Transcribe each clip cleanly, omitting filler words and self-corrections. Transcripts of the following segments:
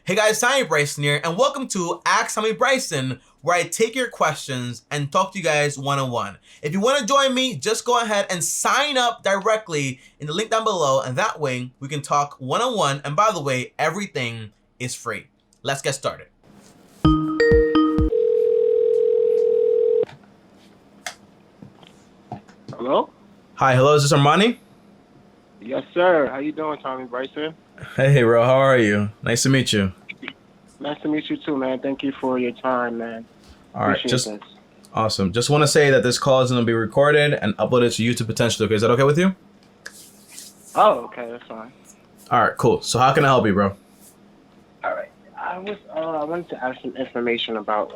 Hey guys, Tommy Bryson here, and welcome to Ask Tommy Bryson, where I take your questions and talk to you guys one-on-one. If you want to join me, just go ahead and sign up directly in the link down below, and that way we can talk one-on-one. And by the way, everything is free. Let's get started. Hello? Hi, hello, is this Armani? Yes, sir. How you doing, Tommy Bryson? Hey, bro, how are you? Nice to meet you. Nice to meet you too, man. Thank you for your time, man. All right, Appreciate this. awesome. Just want to say that this call is going to be recorded and uploaded to YouTube potentially. Okay, is that okay with you? Oh, okay, that's fine. All right, cool. So how can I help you, bro? All right. I wanted to ask some information about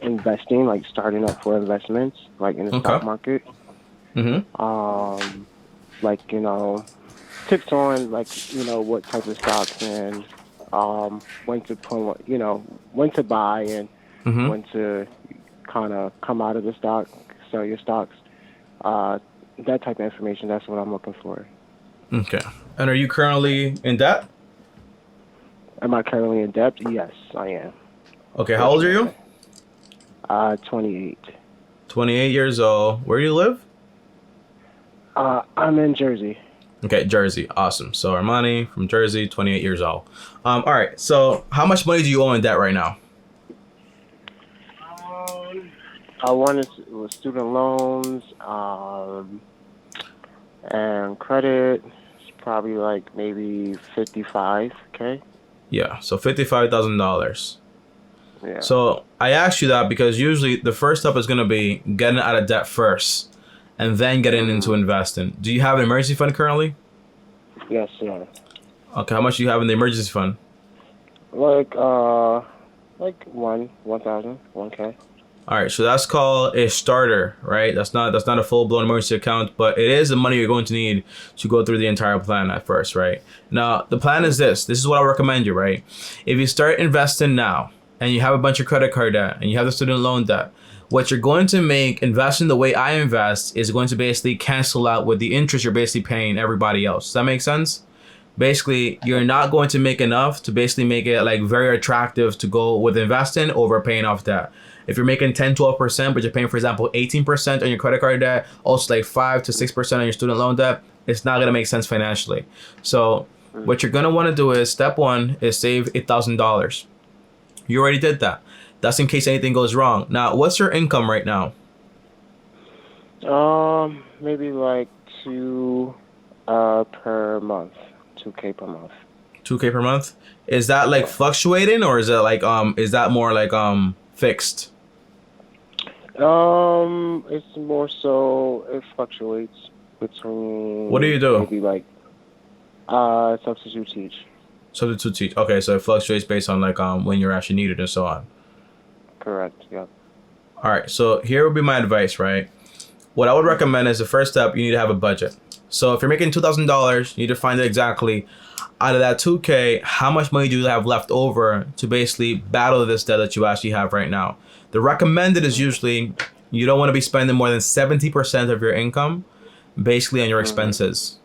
investing, like starting up for investments, like in the stock market. Mm-hmm. Tips on what type of stocks and when to put, when to buy and when to kind of come out of the stock, sell your stocks. That type of information. That's what I'm looking for. Okay. And are you currently in debt? Am I currently in debt? Yes, I am. Okay, how old are you? 28. 28 years old. Where do you live? I'm in Jersey. Okay, Jersey. Awesome. So Armani from Jersey, 28 years old. All right. So how much money do you owe in debt right now? I wanted with student loans and credit. It's probably like maybe $55K. Yeah. So $55,000. Yeah. So I asked you that because usually the first step is going to be getting out of debt first and then getting into investing. Do you have an emergency fund currently? Yes, sir. Okay. How much do you have in the emergency fund? Like 1,000, 1K. All right, so that's called a starter, right? That's not a full-blown emergency account, but it is the money you're going to need to go through the entire plan at first, right? Now, the plan is this. This is what I recommend you, right? If you start investing now and you have a bunch of credit card debt and you have the student loan debt, what you're going to make investing the way I invest is going to basically cancel out with the interest you're basically paying everybody else. Does that make sense? Basically, you're not going to make enough to basically make it like very attractive to go with investing over paying off debt. If you're making 10, 12%, but you're paying, for example, 18% on your credit card debt, also like 5 to 6% on your student loan debt, it's not going to make sense financially. So what you're going to want to do is step one is save $8,000. You already did that. That's in case anything goes wrong. Now, what's your income right now? Maybe like 2 per month. 2K per month. 2K per month? Is that like fluctuating or is it like is that more like fixed? It's more so it fluctuates between. What do you do? Maybe like substitute teach. Substitute teach. Okay, so it fluctuates based on like when you're actually needed and so on. Correct. Yep. All right, so here would be my advice, right? What I would recommend is the first step, you need to have a budget. So if you're making $2,000, you need to find out exactly out of that 2K, how much money do you have left over to basically battle this debt that you actually have right now. The recommended is usually you don't want to be spending more than 70% of your income basically on your expenses.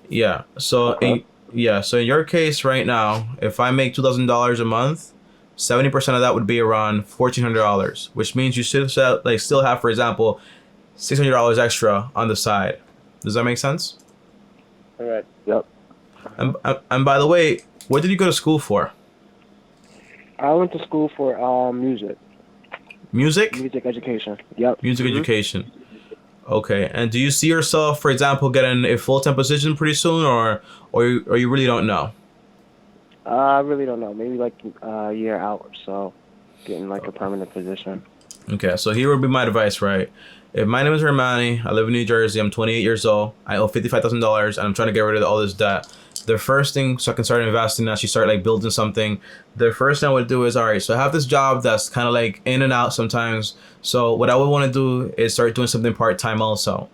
Yeah. So in your case right now, if I make $2,000 a month, 70% of that would be around $1,400, which means you should still have, for example, $600 extra on the side. Does that make sense? Correct. Yep. And by the way, what did you go to school for? I went to school for music. Music? Music education. Yep. Music education. Okay. And do you see yourself, for example, getting a full-time position pretty soon, or you really don't know? I really don't know. Maybe like a year out or so, getting like a permanent position. Okay, so here would be my advice, right? If my name is Armani, I live in New Jersey, I'm 28 years old, I owe $55,000, and I'm trying to get rid of all this debt. The first thing, so I can start investing, actually start like building something, the first thing I would do is, all right, so I have this job that's kind of like in and out sometimes. So what I would want to do is start doing something part-time also.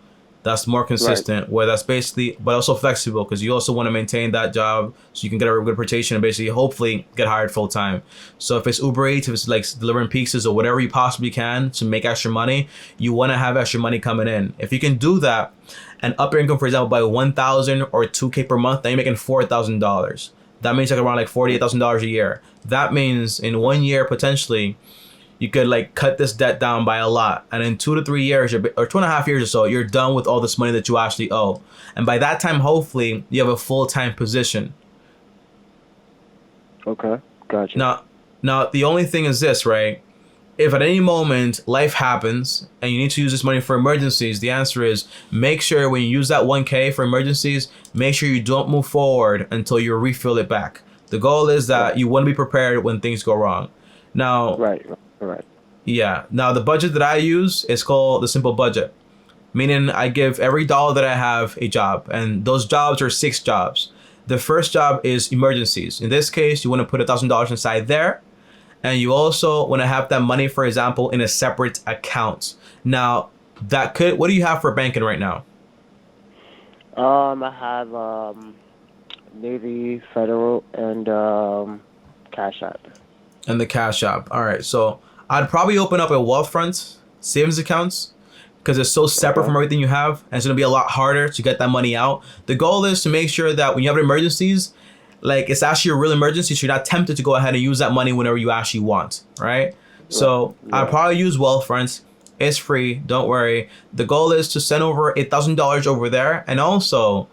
that's more consistent, where that's basically, but also flexible, because you also want to maintain that job so you can get a good reputation and basically hopefully get hired full time. So if it's Uber Eats, if it's like delivering pizzas or whatever you possibly can to make extra money, you want to have extra money coming in. If you can do that and up your income, for example, by 1,000 or 2K per month, then you're making $4,000. That means like around like $48,000 a year. That means in 1 year, potentially, you could like cut this debt down by a lot. And in 2 to 3 years or 2.5 years or so, you're done with all this money that you actually owe. And by that time, hopefully, you have a full-time position. Okay, gotcha. Now, the only thing is this, right? If at any moment life happens and you need to use this money for emergencies, the answer is make sure when you use that 1K for emergencies, make sure you don't move forward until you refill it back. The goal is that you want to be prepared when things go wrong. Now, Right. yeah. Now, the budget that I use is called the simple budget, meaning I give every dollar that I have a job, and those jobs are 6 jobs. The first job is emergencies. In this case, you want to put $1,000 inside there. And you also want to have that money, for example, in a separate account. Now, what do you have for banking right now? I have Navy, Federal, and Cash App. And the Cash App. All right. So I'd probably open up a Wealthfront savings accounts, because it's so separate from everything you have, and it's going to be a lot harder to get that money out. The goal is to make sure that when you have emergencies, like it's actually a real emergency, so you're not tempted to go ahead and use that money whenever you actually want, right? So I'll probably use Wealthfront. It's free, don't worry. The goal is to send over $1,000 over there, and also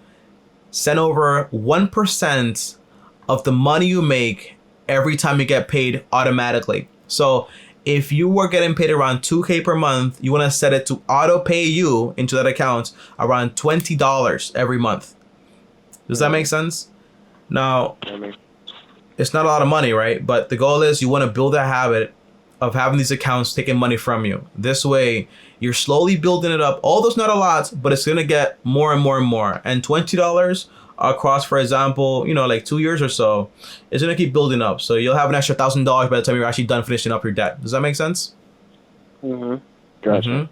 send over 1% of the money you make every time you get paid automatically. So if you were getting paid around 2K per month, you want to set it to auto pay you into that account around $20 every month. Does that make sense? Now, it's not a lot of money, right? But the goal is you want to build a habit of having these accounts taking money from you. This way, you're slowly building it up. Although it's not a lot, but it's going to get more and more and more. And $20 across, for example, like 2 years or so, it's going to keep building up. So you'll have an extra $1,000 by the time you're actually done finishing up your debt. Does that make sense? Mm-hmm. Gotcha.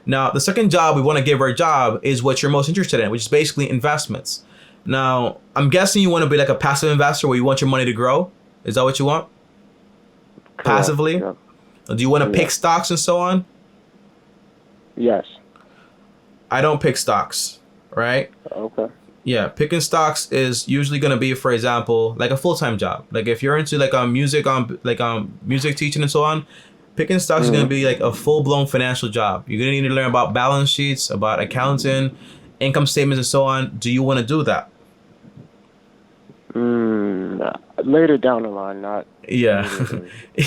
Now, the second job we want to give our job is what you're most interested in, which is basically investments. Now, I'm guessing you want to be like a passive investor where you want your money to grow. Is that what you want? Correct. Passively? Yeah. Or do you want to pick stocks and so on? Yes. I don't pick stocks, right? Okay. Yeah, picking stocks is usually going to be, for example, like a full-time job. Like if you're into like music teaching and so on, picking stocks is going to be like a full-blown financial job. You're going to need to learn about balance sheets, about accounting, income statements and so on. Do you want to do that? Later down the line, not. Yeah.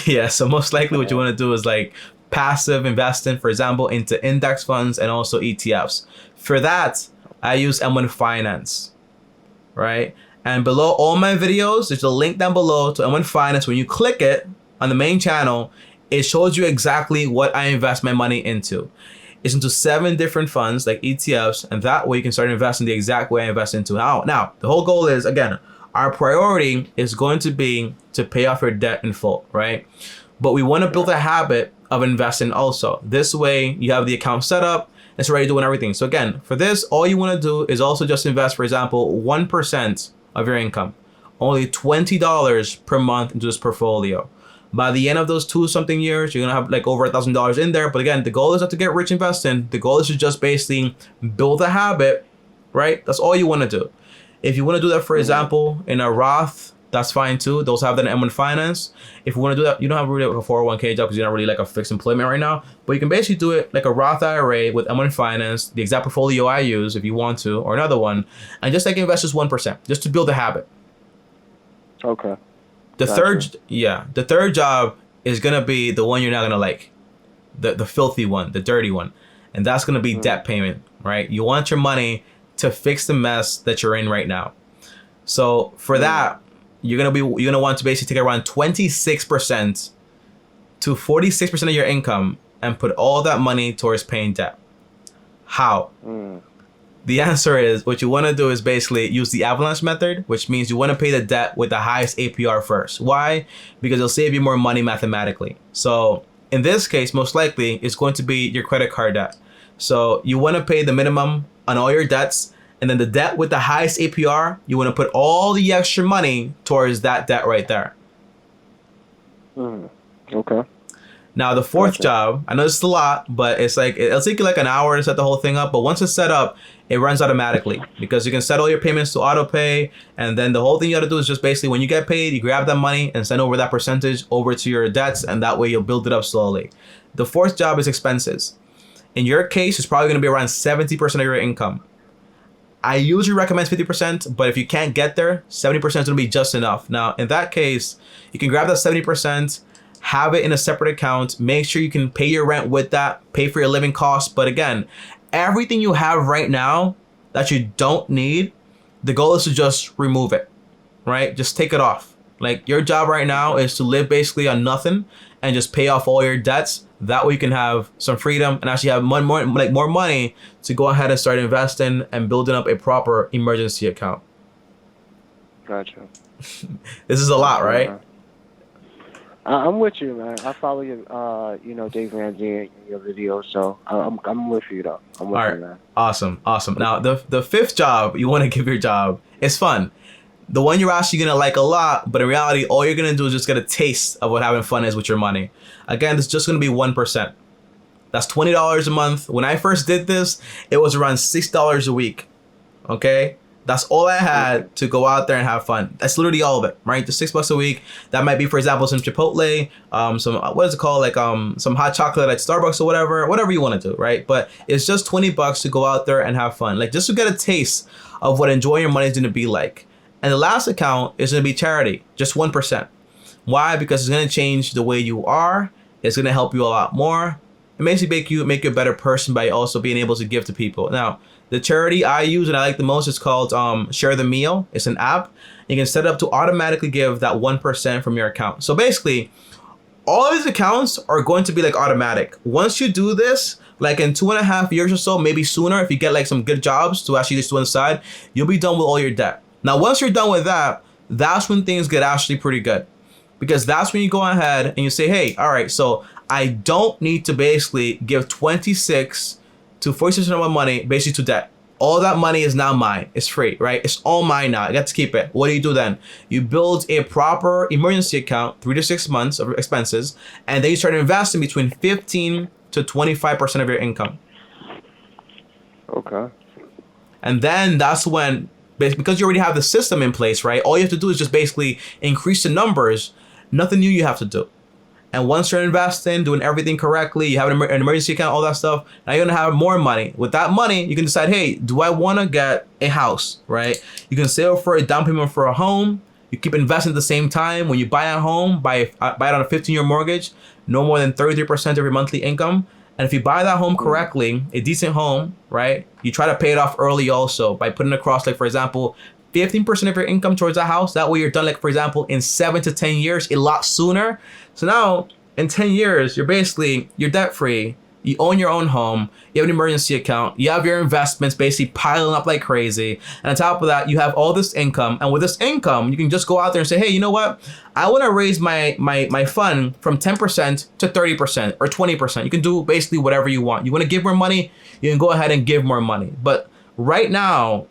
Yeah. So most likely what you want to do is like passive investing, for example, into index funds and also ETFs. For that, I use M1 Finance, right? And below all my videos, there's a link down below to M1 Finance. When you click it on the main channel, it shows you exactly what I invest my money into. It's into 7 different funds like ETFs, and that way you can start investing the exact way I invest into. Now, the whole goal is, again, our priority is going to be to pay off your debt in full, right? But we want to build a habit of investing also. This way you have the account set up, it's already doing everything. So again, for this, all you want to do is also just invest, for example, 1% of your income, only $20 per month into this portfolio. By the end of those 2-something years, you're going to have like over $1,000 in there. But again, the goal is not to get rich investing. The goal is to just basically build a habit, right? That's all you want to do. If you want to do that, for example, in a Roth, that's fine too. Those have that in M1 Finance. If you want to do that, you don't have really like a 401k job because you're not really like a fixed employment right now. But you can basically do it like a Roth IRA with M1 Finance, the exact portfolio I use if you want to, or another one, and just like invest just 1%, just to build a habit. Okay. The third job is gonna be the one you're not gonna like, the filthy one, the dirty one, and that's gonna be debt payment, right? You want your money to fix the mess that you're in right now. So for that, you're gonna want to basically take around 26% to 46% of your income and put all that money towards paying debt. How? The answer is, what you want to do is basically use the Avalanche Method, which means you want to pay the debt with the highest APR first. Why? Because it'll save you more money mathematically. So in this case, most likely, it's going to be your credit card debt. So you want to pay the minimum on all your debts. And then the debt with the highest APR, you want to put all the extra money towards that debt right there. Okay. Now the fourth job, I know this is a lot, but it's like it'll take you like an hour to set the whole thing up. But once it's set up, it runs automatically because you can set all your payments to auto pay, and then the whole thing you got to do is just basically when you get paid, you grab that money and send over that percentage over to your debts, and that way you'll build it up slowly. The fourth job is expenses. In your case, it's probably going to be around 70% of your income. I usually recommend 50%, but if you can't get there, 70% is going to be just enough. Now, in that case, you can grab that 70%. Have it in a separate account. Make sure you can pay your rent with that, pay for your living costs. But again, everything you have right now that you don't need, the goal is to just remove it, right? Just take it off. Like your job right now is to live basically on nothing and just pay off all your debts. That way you can have some freedom and actually have more money to go ahead and start investing and building up a proper emergency account. Gotcha. This is a lot, right? I'm with you, man. I follow your, Dave Ramsey and your videos, so I'm with you, though. I'm with you, man. Awesome. Now, the fifth job you want to give your job is fun. The one you're actually going to like a lot, but in reality, all you're going to do is just get a taste of what having fun is with your money. Again, it's just going to be 1%. That's $20 a month. When I first did this, it was around $6 a week. Okay? That's all I had to go out there and have fun. That's literally all of it, right? Just $6 a week. That might be, for example, some Chipotle, some what is it called, like some hot chocolate at Starbucks or whatever you want to do, right? But it's just $20 to go out there and have fun, like just to get a taste of what enjoying your money is going to be like. And the last account is going to be charity, just 1%. Why? Because it's going to change the way you are. It's going to help you a lot more. It basically make you a better person by also being able to give to people. Now, the charity I use and I like the most is called Share the Meal. It's an app. You can set it up to automatically give that 1% from your account. So basically, all of these accounts are going to be like automatic. Once you do this, like in 2.5 years or so, maybe sooner, if you get like some good jobs to actually just do on the side, you'll be done with all your debt. Now, once you're done with that, that's when things get actually pretty good. Because that's when you go ahead and you say, hey, all right, so I don't need to basically give 26 to 46% of my money basically to debt. All that money is now mine. It's free, right? It's all mine now. I got to keep it. What do you do then? You build a proper emergency account, 3 to 6 months of expenses, and then you start investing between 15 to 25% of your income. Okay. And then that's when, because you already have the system in place, right? All you have to do is just basically increase the numbers. Nothing new you have to do. And once you're investing, doing everything correctly, you have an emergency account, all that stuff, now you're going to have more money. With that money, you can decide, hey, do I want to get a house, right? You can save for a down payment for a home. You keep investing at the same time. When you buy a home, buy it on a 15-year mortgage, no more than 33% of your monthly income. And if you buy that home correctly, a decent home, right, you try to pay it off early also by putting across, like, for example, 15% of your income towards a house. That way you're done, like, for example, in 7 to 10 years, a lot sooner. So now in 10 years, you're debt free. You own your own home. You have an emergency account. You have your investments basically piling up like crazy. And on top of that, you have all this income. And with this income, you can just go out there and say, hey, you know what? I want to raise my fund from 10% to 30% or 20%. You can do basically whatever you want. You want to give more money? You can go ahead and give more money. But right now,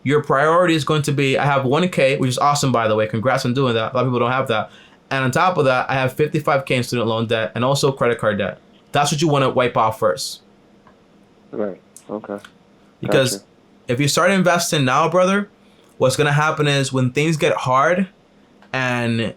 your priority is going to be, I have 1K, which is awesome, by the way. Congrats on doing that. A lot of people don't have that. And on top of that, I have 55K in student loan debt and also credit card debt. That's what you want to wipe off first. Right. Okay. Because if you start investing now, brother, what's going to happen is when things get hard and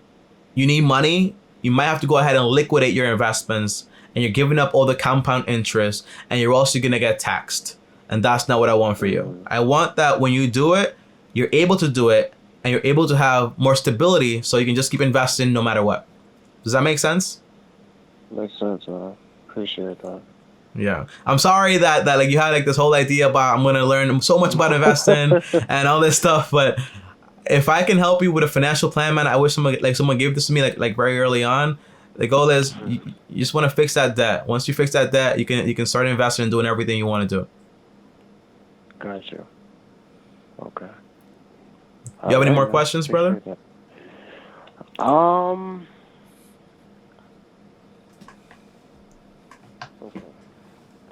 you need money, you might have to go ahead and liquidate your investments, and you're giving up all the compound interest, and you're also going to get taxed. And that's not what I want for you. I want that when you do it, you're able to do it, and you're able to have more stability so you can just keep investing no matter what. Does that make sense? Makes sense, man. Appreciate that. Yeah. I'm sorry that like you had like this whole idea about I'm going to learn so much about investing and all this stuff, but if I can help you with a financial plan, man, I wish someone gave this to me like very early on. The goal is you just want to fix that debt. Once you fix that debt, you can start investing and doing everything you want to do. Gotcha. Okay. You have any more questions, brother? Okay.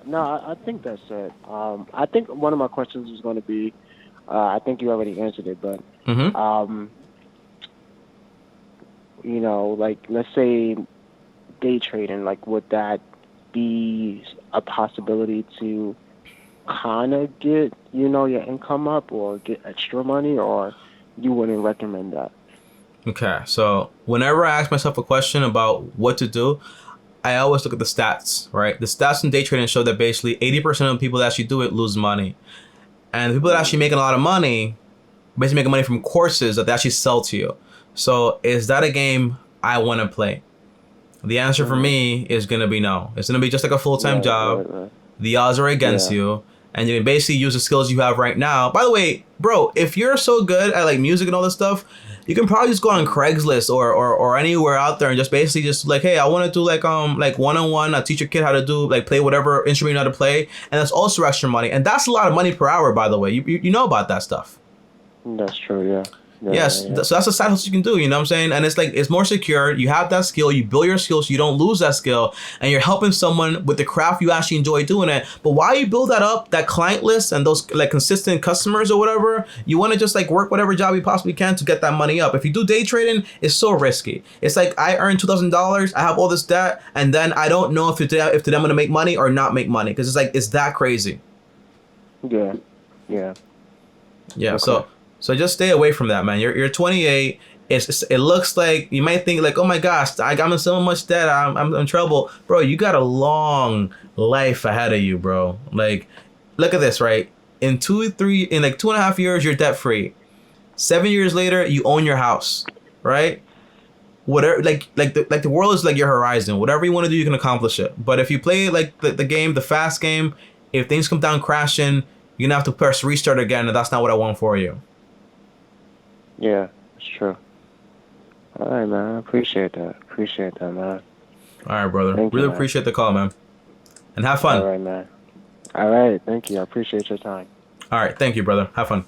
No, I think that's it. I think one of my questions was going to be, I think you already answered it, but Mm-hmm. like let's say day trading, like would that be a possibility to kind of get, your income up or get extra money, or you wouldn't recommend that? Okay, so whenever I ask myself a question about what to do, I always look at the stats, right? The stats in day trading show that basically 80% of the people that actually do it lose money. And the people that actually making a lot of money, basically making money from courses that they actually sell to you. So is that a game I want to play? The answer for me is going to be no. It's going to be just like a full-time Right, job. right, right. The odds are against Yeah. you. And you can basically use the skills you have right now. By the way, bro, if you're so good at like music and all this stuff, you can probably just go on Craigslist or anywhere out there and just basically just like, hey, I want to do like one-on-one. I teach your kid how to do like play whatever instrument you know how to play, and that's also extra money. And that's a lot of money per hour, by the way. You know about that stuff. That's true, yeah. Yes, Yeah. so that's a side hustle you can do, you know what I'm saying? And it's like, it's more secure. You have that skill, you build your skill so you don't lose that skill, and you're helping someone with the craft you actually enjoy doing it. But while you build that up, that client list and those like consistent customers or whatever, you want to just like work whatever job you possibly can to get that money up. If you do day trading, it's so risky. It's like I earned $2,000, I have all this debt, and then I don't know if today I'm going to make money or not make money, because it's like, it's that crazy. Yeah. Yeah. Yeah, Okay. so just stay away from that, man. You're 28. It looks like you might think like, oh my gosh, I'm in so much debt. I'm in trouble, bro. You got a long life ahead of you, bro. Like, look at this, right? In 2.5 years, you're debt free. 7 years later, you own your house, right? Whatever, the world is like your horizon. Whatever you want to do, you can accomplish it. But if you play like the game, the fast game, if things come down crashing, you're gonna have to press restart again, and that's not what I want for you. Yeah, it's true. All right, man. I appreciate that. Appreciate that, man. All right, brother. Thank you, Really man. appreciate the call, man. And have fun. All right, man. All right. Thank you. I appreciate your time. All right. Thank you, brother. Have fun.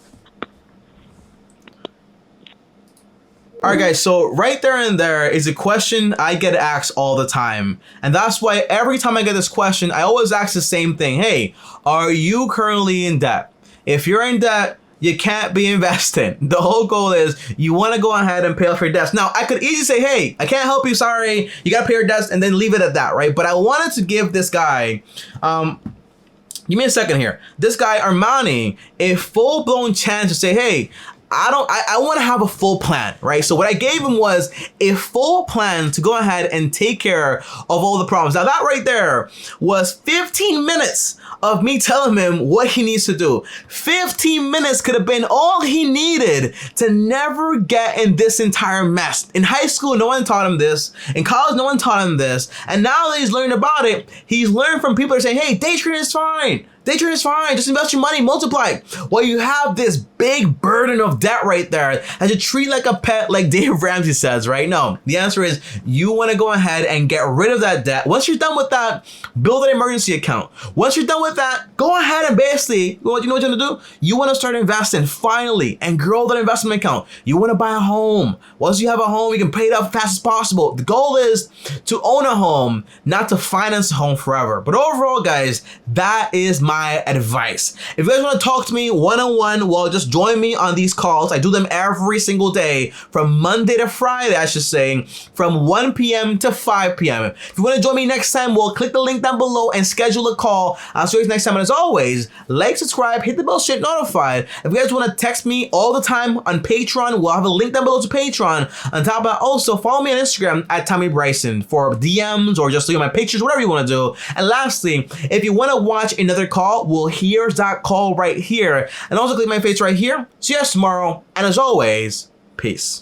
All right, guys. So right there and there is a question I get asked all the time. And that's why every time I get this question, I always ask the same thing. Hey, are you currently in debt? If you're in debt, you can't be investing. The whole goal is you want to go ahead and pay off your debts. Now, I could easily say, hey, I can't help you. Sorry. You got to pay your debts, and then leave it at that, right? But I wanted to give this guy, give me a second here. This guy, Armani, a full-blown chance to say, hey, I want to have a full plan, right? So what I gave him was a full plan to go ahead and take care of all the problems. Now that right there was 15 minutes of me telling him what he needs to do. 15 minutes could have been all he needed to never get in this entire mess. In high school, no one taught him this. In college, no one taught him this. And now that he's learned about it, he's learned from people that are saying, hey, day trading is fine. Day trading is fine. Just invest your money, multiply. Well, you have this big burden of debt right there that you treat like a pet, like Dave Ramsey says, right? No, the answer is you want to go ahead and get rid of that debt. Once you're done with that, build an emergency account. Once you're done with that, go ahead and basically, you know what you're going to do? You want to start investing finally and grow that investment account. You want to buy a home. Once you have a home, you can pay it up as fast as possible. The goal is to own a home, not to finance a home forever. But overall, guys, that is my advice. If you guys want to talk to me one-on-one, well, just join me on these calls. I do them every single day from Monday to Friday, I should say, from 1 p.m. to 5 p.m. If you want to join me next time, well, click the link down below and schedule a call. I'll see you guys next time. And as always, like, subscribe, hit the bell, shit notified. If you guys want to text me all the time on Patreon, we'll have a link down below to Patreon. On top of that, also follow me on Instagram at Tommy Bryson for DMs or just look at my pictures, whatever you want to do. And lastly, if you want to watch another call, well, here's that call right here. And also click my face right here. See you guys tomorrow. And as always, peace.